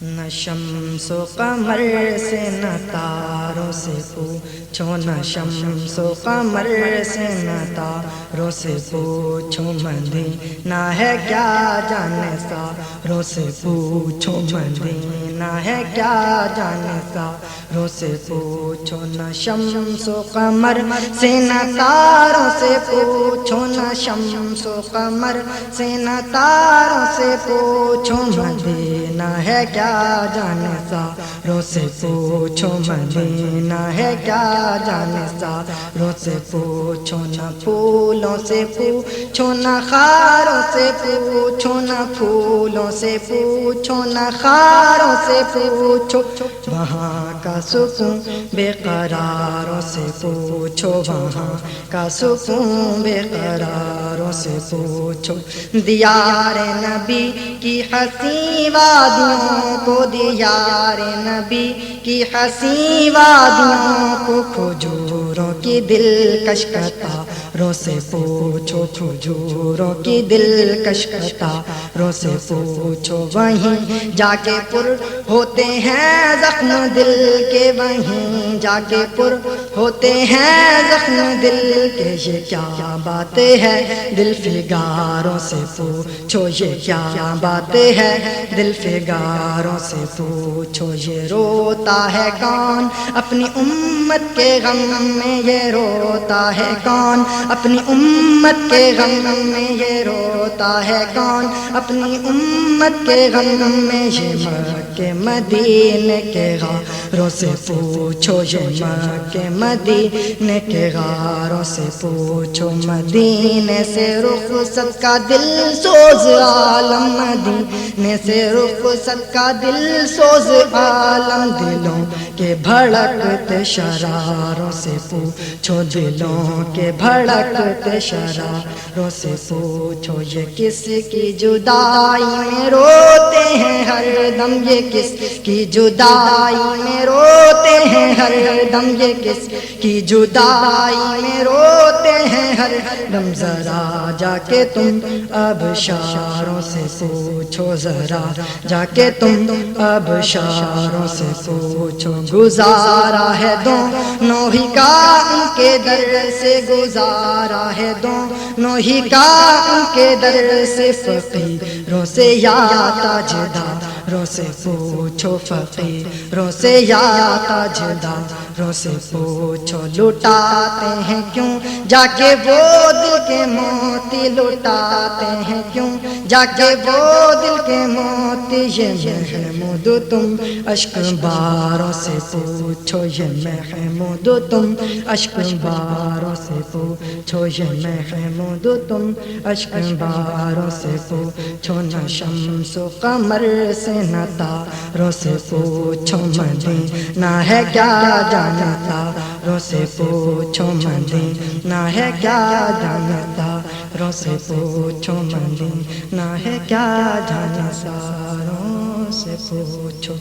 نہ شمس و قمر سے نہ تاروں سے پوچھو، نہ شمس و قمر سے نہ تاروں سے پوچھو، مدینہ ہے کیا جانے ساروں سے پوچھو، مدینہ ہے کیا جانے ساروں سے پوچھو، نہ شمس و قمر سے نہ تاروں سے پوچھو، نہ شمس و قمر سے نہ تاروں سے پوچھو، مدینہ ہے کیا جانے ساروں سے پوچھو، مدینہ ہے کیا جانے ساروں سے پوچھو، نہ پھولوں سے پوچھو، نہ خاروں سے پوچھو، نہ پھولوں سے پوچھو، نہ خاروں سے پوچھو، وہاں کا سکون بے قراروں سے پوچھو، وہاں کا سکون بے قراروں سے پوچھو، دیار نبی کی حسین وادیوں کو، دیار نبی کی حسین وادیوں کو، کھجوروں کی دلکش قطاروں سے پوچھو، کھجوروں کی دلکش قطاروں سے پوچھو، وہیں جا کے پر ہوتے ہیں زخم دل کے، وہیں جا کے پر ہوتے ہیں زخم دل کے، یہ کیا بات ہے دل فگاروں سے پوچھو، یہ کیا بات ہے دل فگاروں سے پوچھو، یہ روتا ہے کون اپنی امت کے غم میں، یہ روتا ہے کون اپنی امت کے غم میں، یہ روتا ہے کون اپنی امت کے غم میں، یہ مکہ مدینے کے غاروں سے پوچھو، یہ مکہ مدینے کے غاروں سے پوچھو، مدینے سے رخصت کا دل سوز عالم، مدینے سے رخصت کا دل سوز عالم، دلوں کے بھڑکتے شراروں سے پوچھو، دلوں کے بھڑکتے شراروں سے پوچھو، یہ کس کی جدائی میں روتے ہیں ہر دم، یہ کس کی جدائی میں روتے ہیں ہر دم، یہ کس کی جدائی میں روتے ہیں ہر دم، ذرا جا کے تم اب شاروں سے پوچھو، ذرا جا کے تم اب شاروں سے پوچھو، گزارا ہے دونوں ہی کا ان کے در سے، گزارا ہے دونوں ہی کا ان کے در سے، فقیروں سے یا تاجداروں سے پوچھو، فقیروں سے یا تاجداروں سے پوچھو، لٹاتے ہیں کیوں جا کے وہ دل کے موتی، لٹاتے ہیں کیوں جا کے وہ دل کے موتی، یہ محمود تم اشک باروں سے پوچھو، یہ محمود تم اشک باروں سے پوچھو، یہ محمود تم اشک باروں سے پوچھو، نہ شمس و قمر سے نہ تاروں سے پوچھو، مدینہ ہے کیا جانے ساروں سے پوچھو، مدینہ ہے کیا جانے ساروں سے پوچھو، مدینہ ہے کیا جانے ساروں سے پوچھو۔